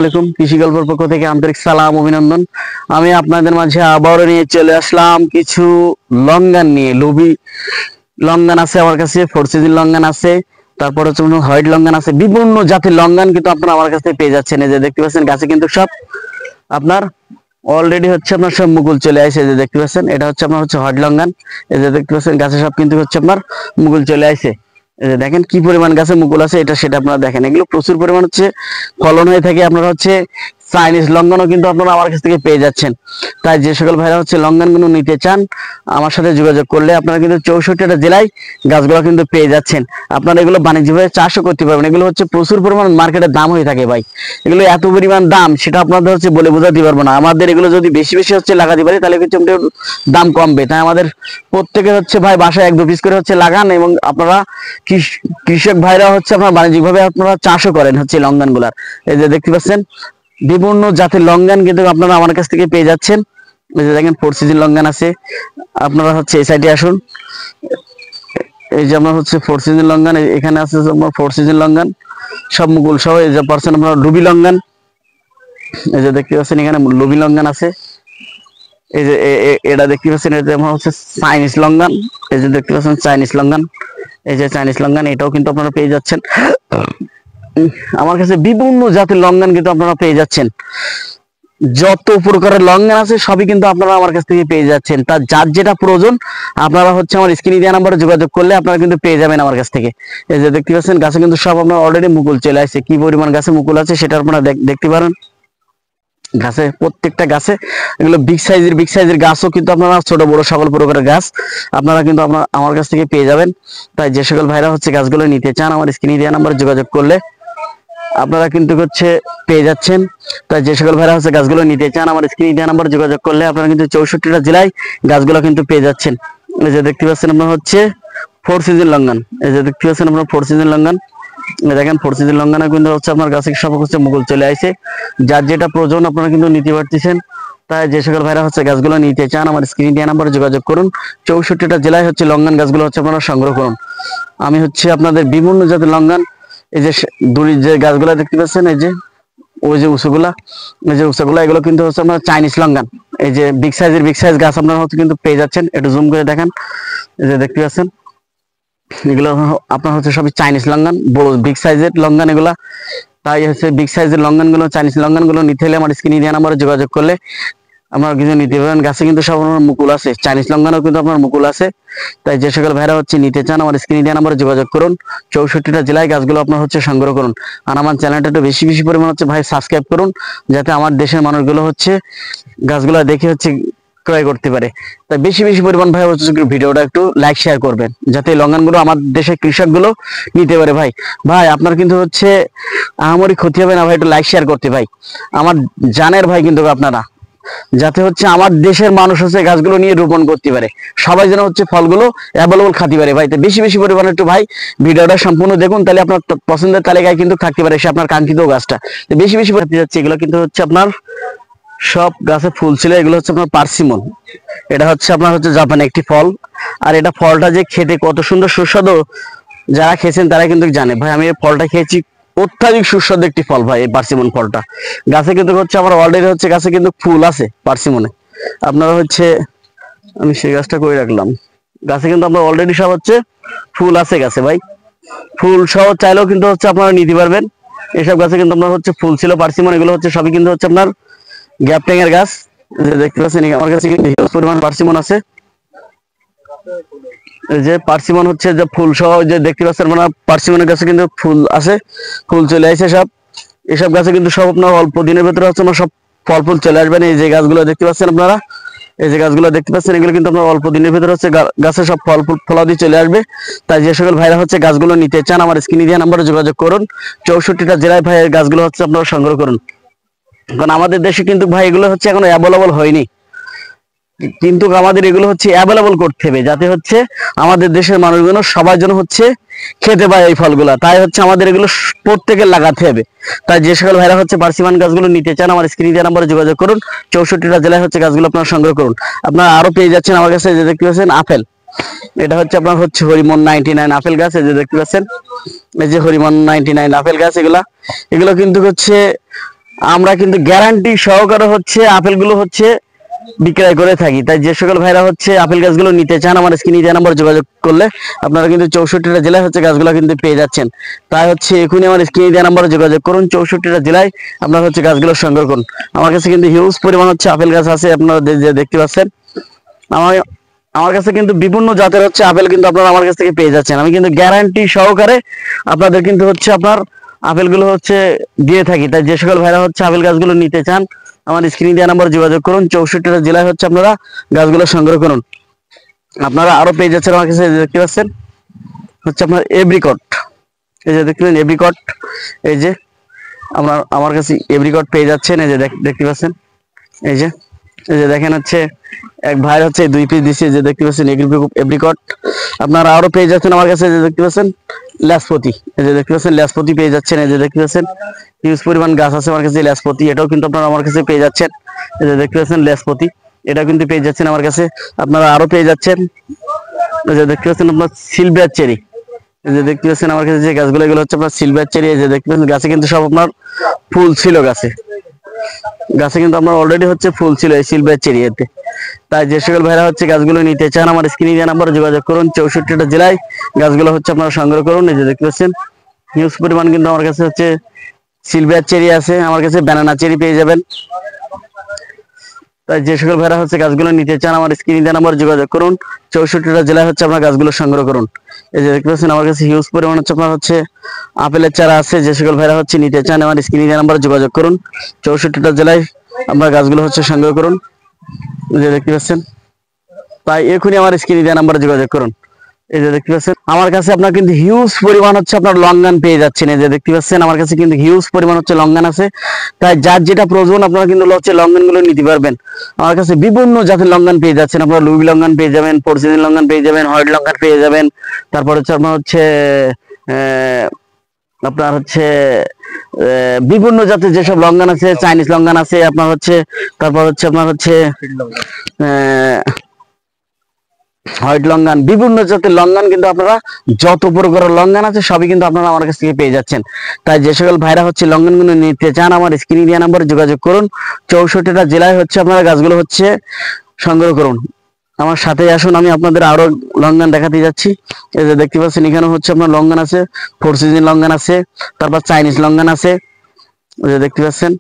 আসসালামু আলাইকুম। কৃষি গল্পের পক্ষ থেকে আন্তরিক সালাম অভিনন্দন। আমি আপনাদের মাঝে আবারও নিয়ে চলে আসলাম কিছু লঙ্গান নিয়ে। লুবি লঙ্গান আছে আমার কাছে, ফোর সিজন লঙ্গান আছে, তারপর হচ্ছে হোয়াইট লঙ্গান আছে, বিভিন্ন জাতের লঙ্গান কিন্তু আপনারা আমার কাছে পেয়ে যাচ্ছেন। এই যে দেখতে পাচ্ছেন গাছে কিন্তু সব আপনার অলরেডি হচ্ছে আপনার সব মুকুল চলে আসে। এই যে দেখতে পাচ্ছেন এটা হচ্ছে আপনার হচ্ছে হোয়াইট লঙ্গান। এই যে দেখতে পাচ্ছেন গাছে সব কিন্তু হচ্ছে আপনার মুকুল চলে আসে। এই যে দেখেন কি পরিমাণ গাছে মুকুল আছে, সেটা আপনারা দেখেন। এগুলো প্রচুর পরিমাণ হচ্ছে ফলন হয়ে থাকে। আপনারা হচ্ছে চাইনিজ লঙ্ঘনও কিন্তু আপনারা আমার কাছ থেকে পেয়ে যাচ্ছেন। তাই যে সকল ভাইরা হচ্ছে লঙ্ঘনগুলো নিতে চান আমার সাথে যোগাযোগ করলে আপনারা কিন্তু 64টা জেলায় গাছগুলো কিন্তু পেয়ে যাচ্ছেন। আপনারা এগুলো বাণিজ্যিকভাবে চাষও করতে পারবেন। এগুলো হচ্ছে প্রচুর পরিমাণ মার্কেটে দাম হয়ে থাকে ভাই। এগুলো এত পরিমাণ দাম সেটা আপনাদের হচ্ছে বলে বোঝাতে পারবো না। আমাদের এগুলো যদি বেশি বেশি হচ্ছে লাগাতে পারি তাহলে হচ্ছে দাম কমবে। তাই আমাদের প্রত্যেকে হচ্ছে ভাই বাসায় 1-2 পিস করে হচ্ছে লাগান, এবং আপনারা কৃষক ভাইরা হচ্ছে আপনারা বাণিজ্যিকভাবে আপনারা চাষও করেন হচ্ছে লঙ্ঘন গুলার। এই যে দেখতে পাচ্ছেন বিভিন্ন জাতের লঙ্ঘন কিন্তু আপনারা আমার কাছ থেকে পেয়ে যাচ্ছেন। এই যে দেখেন ফোর সিজন লঙ্ঘন আছে। আপনারা হচ্ছে এই সাইডে আসুন। এই যে আপনার হচ্ছে ফোর সিজন লঙ্ঘন, এখানে আছে আপনার ফোর সিজন লঙ্ঘন সব মুকুল সহ। এই যে পার্সেন্ট আপনার লুবি লঙ্ঘন, এই যে দেখতে পাচ্ছেন এখানে লুবি লঙ্ঘন আছে। এই যে এটা দেখতে পাচ্ছেন এটা আমার হচ্ছে চাইনিজ লঙ্ঘন। এই যে দেখতে পাচ্ছেন চাইনিজ লঙ্ঘন, এই যে চাইনিজ লঙ্ঘন, এটাও কিন্তু আপনারা পেয়ে যাচ্ছেন। আমার কাছে বিভিন্ন জাতের লঙ্ঘন কিন্তু আপনারা পেয়ে যাচ্ছেন। যত প্রকারের লঙ্ঘন আছে সবই কিন্তু আপনারা আমার কাছ থেকে পেয়ে যাচ্ছেন। তার যার যেটা প্রয়োজন আপনারা হচ্ছে আমার স্ক্রিনে দেওয়া নাম্বারে যোগাযোগ করলে আপনারা কিন্তু পেয়ে যাবেন আমার কাছ থেকে। এই যে দেখতে পাচ্ছেন গাছে কিন্তু সব আপনার অলরেডি মুকুল চলে আসছে। কি পরিমাণ গাছে মুকুল আছে সেটা আপনারা দেখতে পারেন। গাছে প্রত্যেকটা গাছে এগুলো বিগ সাইজের গাছও কিন্তু আপনারা ছোট বড় সকল প্রকারের গাছ আপনারা কিন্তু আমার কাছ থেকে পেয়ে যাবেন। তাই যে সকল ভাইরা হচ্ছে গাছগুলো নিতে চান আমার স্ক্রিনে দেওয়া নাম্বারে যোগাযোগ করলে আপনারা কিন্তু হচ্ছে পেয়ে যাচ্ছেন। তাই যে সকল ভাইরা হচ্ছে গাছগুলো নিতে চান আমার স্ক্রিনে দেওয়া নাম্বারে যোগাযোগ করলে আপনারা কিন্তু 64টা জেলায় গাছগুলো কিন্তু পেয়ে যাচ্ছেন। এই যে দেখতে পাচ্ছেন আপনার হচ্ছে ফোর সিজন লঙ্ঘন। এই যে দেখতে পাচ্ছেন আপনার ফোর সিজন লঙ্ঘন, দেখেন ফোর সিজন লঙ্ঘনে কিন্তু হচ্ছে আপনার গাছে সব হচ্ছে মুকুল চলে আসে। যার যেটা প্রয়োজন আপনারা কিন্তু নিতে পারতেছেন। তাই যে সকল ভাইরা হচ্ছে গাছগুলো নিতে চান আমার স্ক্রিনে দেওয়া নাম্বারে যোগাযোগ করুন। 64টা জেলায় হচ্ছে লঙ্ঘন গাছগুলো হচ্ছে আপনারা সংগ্রহ করুন। আমি হচ্ছে আপনাদের বিভিন্ন জাতের লঙ্ঘন, এই যে দূরের যে গাছগুলা দেখতে পাচ্ছেন, এই যে ওই যে উঁচুগুলা, এই যে উঁচুগুলা, এগুলো কিন্তু হচ্ছে আপনার চাইনিজ লঙ্ঘন। এই যে বিগ সাইজ গাছ আপনারা হচ্ছে কিন্তু পেয়ে যাচ্ছেন। একটু জুম করে দেখেন, এই যে দেখতে পাচ্ছেন এগুলো আপনার হচ্ছে সবই চাইনিজ লঙ্ঘন, বড় বিগ সাইজের লঙ্ঘন এগুলা। তাই হচ্ছে বিগ সাইজের লঙ্ঘন গুলো চাইনিজ লঙ্ঘন গুলো নিতে হলে আমার স্ক্রিনে দেওয়া নাম্বারে যোগাযোগ করলে আপনারা কিছু নিতে পারেন। গাছে কিন্তু সব মুকুল আছে, চাইনিজ লঙ্ঘনও কিন্তু আপনার মুকুল আছে। তাই যে সকল ভাইরা হচ্ছে নিতে চান আমার স্ক্রিনে দেওয়া নাম্বারে যোগাযোগ করুন। 64টা জেলায় গাছগুলো আপনার হচ্ছে সংগ্রহ করুন। আর আমার চ্যানেলটা একটু বেশি বেশি পরিমাণ হচ্ছে ভাই সাবস্ক্রাইব করুন, যাতে আমার দেশের মানুষগুলো হচ্ছে গাছগুলো দেখে হচ্ছে ক্রয় করতে পারে। তাই বেশি বেশি পরিমাণ ভাই হচ্ছে ভিডিওটা একটু লাইক শেয়ার করবেন, যাতে লঙ্ঘনগুলো আমার দেশের কৃষকগুলো নিতে পারে। ভাই ভাই আপনার কিন্তু হচ্ছে আমারই ক্ষতি হবে না ভাই, একটু লাইক শেয়ার করতে ভাই। আমার জানের ভাই কিন্তু আপনারা, যাতে হচ্ছে আমার দেশের মানুষ হচ্ছে গাছগুলো নিয়ে রোপণ করতে পারে, সবাই যেন হচ্ছে ফলগুলো অ্যাভেলেবল খাতে পারে। ভাই তো বেশি বেশি পরিমাণে একটু ভাই ভিডিওটা সম্পূর্ণ দেখুন, তাহলে আপনার পছন্দের তালিকায় কিন্তু থাকতে পারে সে আপনার কাঙ্ক্ষিত গাছটা। তো বেশি বেশি পরিমাণে যাচ্ছে। এগুলো কিন্তু হচ্ছে আপনার সব গাছে ফুল ছিল, এগুলো হচ্ছে আপনার পার্সিমন। এটা হচ্ছে আপনার হচ্ছে জাপানি একটি ফল। আর এটা ফলটা যে খেতে কত সুন্দর সুস্বাদু, যারা খেয়েছেন তারা কিন্তু জানে। ভাই আমি এই ফলটা খেয়েছি, অত্যাধিক সুস্বাদু একটি ফল ভাই এই পার্সিমন ফলটা। গাছে কিন্তু হচ্ছে আমার অলরেডি হচ্ছে গাছে কিন্তু ফুল আছে পার্সিমনে। আপনারা হচ্ছে আমি সেই গাছটা করে রাখলাম, গাছে কিন্তু আপনার অলরেডি সব হচ্ছে ফুল আছে গাছে ভাই। ফুল সহ চাইলেও কিন্তু হচ্ছে আপনারা নিতে পারবেন। এসব গাছে কিন্তু আপনার হচ্ছে ফুল ছিল পার্সিমন। এগুলো হচ্ছে সবই কিন্তু হচ্ছে আপনার গ্যাপ ট্যাঙের গাছ। যে দেখতে পাচ্ছেন আমার কাছে কিন্তু পরিমাণ পার্সিমন আছে। যে পার্সিমন হচ্ছে যে ফুল সহ যে দেখতে পাচ্ছেন মানে পার্সিমনের গাছে কিন্তু ফুল আছে, ফুল চলে আসে সব। এসব গাছে কিন্তু সব আপনার অল্প দিনের ভেতরে হচ্ছে আমার সব ফল ফুল চলে আসবেন। এই যে গাছগুলো দেখতে পাচ্ছেন আপনারা, এই যে গাছগুলো দেখতে পাচ্ছেন, এগুলো কিন্তু আপনার অল্প দিনের ভেতরে হচ্ছে গাছে সব ফল ফুল ফলাদি চলে আসবে। তাই যে সকল ভাইরা হচ্ছে গাছগুলো নিতে চান আমার স্ক্রিনে দেওয়া নাম্বারে যোগাযোগ করুন। 64টা জেলায় ভাই গাছগুলো হচ্ছে আপনারা সংগ্রহ করুন। কারণ আমাদের দেশে কিন্তু ভাই এগুলো হচ্ছে এখন অ্যাভেলেবল হয়নি, কিন্তু আমাদের এগুলো হচ্ছে অ্যাভেলেবল করতে হবে, যাতে হচ্ছে আমাদের দেশের মানুষগুলো সবার জন্য হচ্ছে খেতে পায় এই ফলগুলা। তাই হচ্ছে আমাদের এগুলো প্রত্যেকের লাগাতে হবে। তাই যে সকল ভাইরা হচ্ছে পার্সিমান গাছগুলো নিতে চান আমার স্ক্রিনে দেওয়া নাম্বারে যোগাযোগ করুন। 64টা জেলায় হচ্ছে গাছগুলো আপনারা সংগ্রহ করুন। আপনারা আরো পেয়ে যাচ্ছেন আমার কাছে, যে দেখতে পাচ্ছেন আপেল, এটা হচ্ছে আপনার হচ্ছে হরিমন 99 আপেল গাছ। এই যে দেখতে পাচ্ছেন এই যে হরিমন 99 আপেল গাছ, এগুলো কিন্তু হচ্ছে আমরা কিন্তু গ্যারান্টি সহকারে হচ্ছে আপেলগুলো হচ্ছে বিক্রয় করে থাকি। তাই যে সকল ভাইরা হচ্ছে আপেল গাছগুলো নিতে চান আমার স্ক্রিনে দেওয়া নাম্বার যোগাযোগ করলে আপনারা কিন্তু 64টা জেলায় হচ্ছে গাছগুলো কিন্তু পেয়ে যাচ্ছেন। তাই হচ্ছে এখনই আমার স্ক্রিনে দেওয়া নাম্বারে যোগাযোগ করুন, 64টা জেলায় আপনারা হচ্ছে গাছগুলো সংগ্রহ করুন। আমার কাছে কিন্তু হিউজ পরিমাণ হচ্ছে আপেল গাছ আছে, আপনারা দেখতে পাচ্ছেন। আমার আমার কাছে কিন্তু বিভিন্ন জাতের হচ্ছে আপেল কিন্তু আপনারা আমার কাছ থেকে পেয়ে যাচ্ছেন। আমি কিন্তু গ্যারান্টি সহকারে আপনাদের কিন্তু হচ্ছে আপনার আপেলগুলো হচ্ছে দিয়ে থাকি। তাই যে সকল ভাইরা হচ্ছে আপেল গাছগুলো নিতে চান আমার স্ক্রিনে দেওয়া নাম্বার যোগাযোগ করুন, 64টা জেলায় হচ্ছে আপনারা গাছগুলো সংগ্রহ করুন। আপনারা আরো পেয়ে যাচ্ছেন আমার কাছে, দেখতে পাচ্ছেন হচ্ছে আপনার এব্রিকট, এই যে দেখতে পাচ্ছেন এব্রিকট, এই যে আমার কাছে এব্রিকট পেয়ে যাচ্ছেন। এই যে দেখতে পাচ্ছেন, এই যে দেখেন হচ্ছে এক ভাই হচ্ছে 2 পিস দিচ্ছে, যে দেখতে পাচ্ছেন এপ্রিকট। আপনারা আরো পেয়ে যাচ্ছেন আমার কাছে, যে দেখতে পাচ্ছেন ল্যাসপতি, এই যে দেখতে পাচ্ছেন ল্যাসপতি পেয়ে যাচ্ছেন। এই যে দেখতে পাচ্ছেন হিউজ পরিমাণ গাছ আছে আমার কাছে ল্যাসপতি, এটাও কিন্তু আপনারা আমার কাছে পেয়ে যাচ্ছেন। এই যে দেখতে পাচ্ছেন ল্যাসপতি, এটাও কিন্তু পেয়ে যাচ্ছেন আমার কাছে। আপনারা আরো পেয়ে যাচ্ছেন, এই যে দেখতে পাচ্ছেন আপনার সিলভার চেরি, এই যে দেখতে পাচ্ছেন আমার কাছে যে গাছগুলো, এগুলো হচ্ছে আপনার সিলভার চেরি। এই যে দেখতে পাচ্ছেন গাছে কিন্তু সব আপনার ফুল ছিল, গাছে কিন্তু আপনার অলরেডি হচ্ছে ফুল ছিল এই সিলভার চেরিয়াতে। তাই যে সকল ভাইরা হচ্ছে গাছগুলো নিতে চান আমার স্ক্রিনে দেওয়া নাম্বারে যোগাযোগ করুন, 64টা জেলায় গাছগুলো হচ্ছে আপনারা সংগ্রহ করুন। এই যে দেখতে পাচ্ছেন হিউজ পরিমাণ কিন্তু আমার কাছে হচ্ছে সিলভার চেরি আছে, আমার কাছে ব্যানানা চেরি পেয়ে যাবেন। তাই যে সকল ভাইরা হচ্ছে গাছগুলো নিতে চান আমার স্ক্রিনে দেওয়া নাম্বারে যোগাযোগ করুন, 64টা জেলায় হচ্ছে আপনারা গাছগুলো সংগ্রহ করুন। এই যে দেখতে পাচ্ছেন আমার কাছে হিউজ পরিমাণ হচ্ছে আপনার হচ্ছে আপেলের চারা আছে, যে সকল ভাইরা হচ্ছে নিতে চান আমার স্ক্রিনে দেওয়া নাম্বারে যোগাযোগ করুন, 64টা জেলায় আপনারা গাছগুলো হচ্ছে সংগ্রহ করুন। যে দেখতে পাচ্ছেন, তাই এখনই আমার স্ক্রিনে দেওয়া নাম্বারে যোগাযোগ করুন। এই যে দেখতে পাচ্ছেন আমার কাছে আপনার কিন্তু হিউজ পরিমাণ হচ্ছে আপনার লঙ্গান পেয়ে যাচ্ছেন। এই যে দেখতে পাচ্ছেন আমার কাছে কিন্তু হিউজ পরিমাণ হচ্ছে লঙ্গান আছে। তাই যার যেটা প্রয়োজন আপনারা কিন্তু হচ্ছে লঙ্গান গুলো নিতে পারবেন। আমার কাছে বিভিন্ন জাতের লঙ্গান পেয়ে যাচ্ছেন, আপনারা লুবি লঙ্গান পেয়ে যাবেন, পর্সিদিন লঙ্গান পেয়ে যাবেন, হোয়াইট লঙ্গান পেয়ে যাবেন। তারপর হচ্ছে আপনার হচ্ছে আপনার হচ্ছে বিভিন্ন জাতের যেসব লঙ্গান আছে, চাইনিজ লঙ্গান আছে আপনার হচ্ছে, তারপর হচ্ছে আপনার হচ্ছে হোয়াইট লঙ্গান, বিভিন্ন জাতের লঙ্গান কিন্তু আপনারা যত প্রকারের লঙ্গান আছে সবই কিন্তু আপনারা আমার কাছ থেকে পেয়ে যাচ্ছেন। তাই যে সকল ভাইরা হচ্ছে লঙ্গানগুলো নিতে চান আমার স্ক্রিনে দেওয়া নাম্বারে যোগাযোগ করুন, 64টা জেলায় হচ্ছে আপনারা গাছগুলো হচ্ছে সংগ্রহ করুন। আমার সাথে আসুন, আমি আপনাদের আরো লঙ্গান দেখাতে যাচ্ছি। এই যে দেখতে পাচ্ছেন এখানে হচ্ছে আপনার লঙ্গান আছে, 4 সিজন লঙ্গান আছে, তারপর চাইনিজ লঙ্গান আছে, এই যে দেখতে পাচ্ছেন।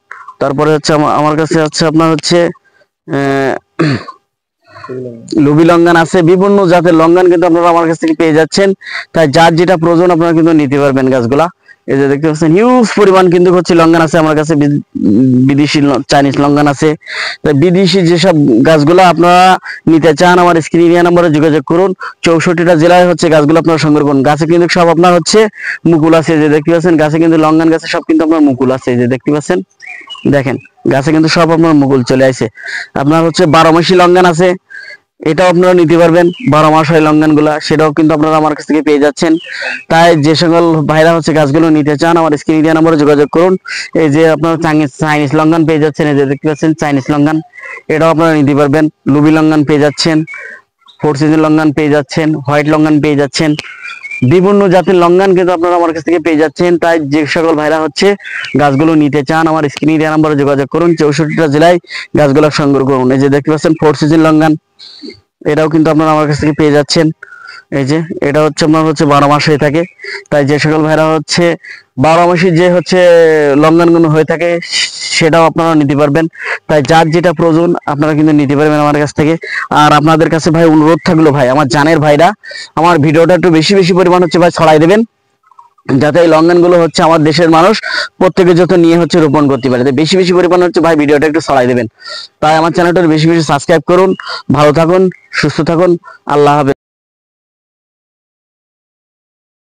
তারপরে হচ্ছে আমার কাছে হচ্ছে আপনার হচ্ছে লুবি লঙ্গান আছে, বিভিন্ন জাতের লঙ্গান কিন্তু আপনারা আমার কাছ থেকে পেয়ে যাচ্ছেন। তাই যার যেটা প্রয়োজন আপনারা কিন্তু নিতে পারবেন গাছগুলা। এই যে দেখতে পাচ্ছেন হিউজ পরিমাণ কিন্তু হচ্ছে লঙ্গান আছে আমার কাছে, বিদেশি চাইনিজ লঙ্গান আছে। তাই বিদেশি যেসব গাছগুলা আপনারা নিতে চান আমার স্ক্রিনে দেওয়া নম্বরে যোগাযোগ করুন, 64টা জেলায় হচ্ছে গাছগুলো আপনারা সংগ্রহ করুন। গাছে কিন্তু সব আপনার হচ্ছে মুকুল আছে, যে দেখতে পাচ্ছেন গাছে কিন্তু লঙ্গান গাছে সব কিন্তু আপনার মুকুল আছে, যে দেখতে পাচ্ছেন দেখেন গাছে কিন্তু সব আপনার মুকুল চলে আসে। আপনার হচ্ছে 12 মাসি লঙ্গান আছে, এটাও আপনারা নিতে পারবেন, 12 মাস হয় লঙ্ঘন গুলা, সেটাও কিন্তু আপনারা আমার কাছ থেকে পেয়ে যাচ্ছেন। তাই যে সকল ভাইরা হচ্ছে গাছগুলো নিতে চান আমার স্ক্রিনে দেওয়া নম্বরে যোগাযোগ করুন। এই যে আপনারা চাইনিজ লঙ্ঘন পেয়ে যাচ্ছেন, এই যে দেখতে পাচ্ছেন চাইনিজ লঙ্ঘন, এটাও আপনারা নিতে পারবেন। লুবি লঙ্ঘন পেয়ে যাচ্ছেন, 4 সিজন লঙ্ঘন পেয়ে যাচ্ছেন, হোয়াইট লঙ্ঘন পেয়ে যাচ্ছেন, বিভিন্ন জাতের লঙ্ঘন কিন্তু আপনারা আমার কাছ থেকে পেয়ে যাচ্ছেন। তাই যে সকল ভাইরা হচ্ছে গাছগুলো নিতে চান আমার স্ক্রিনে দেওয়া নম্বরে যোগাযোগ করুন, 64টা জেলায় গাছগুলো সংগ্রহ করুন। এই যে দেখতে পাচ্ছেন 4 সিজন লঙ্ঘন, এটাও কিন্তু আপনারা আমার কাছ থেকে পেয়ে যাচ্ছেন। এই যে এটা হচ্ছে আপনার হচ্ছে 12 মাস হয়ে থাকে। তাই যে সকল ভাইরা হচ্ছে 12 মাসে যে হচ্ছে লঙ্ঘনগুলো হয়ে থাকে সেটাও আপনারা নিতে পারবেন। তাই যার যেটা প্রয়োজন আপনারা কিন্তু নিতে পারবেন আমার কাছ থেকে। আর আপনাদের কাছে ভাই অনুরোধ থাকলো, ভাই আমার জানের ভাইরা আমার ভিডিওটা একটু বেশি বেশি পরিমাণ হচ্ছে ভাই ছড়াই দেবেন, যাতে এই লঙ্ঘনগুলো হচ্ছে আমার দেশের মানুষ প্রত্যেকে যত নিয়ে হচ্ছে রোপণ করতে পারে। তাই বেশি বেশি পরিমাণ হচ্ছে ভাই ভিডিওটা একটু ছড়াই দেবেন। তাই আমার চ্যানেলটা বেশি বেশি সাবস্ক্রাইব করুন। ভালো থাকুন, সুস্থ থাকুন, আল্লাহ হাফেজ।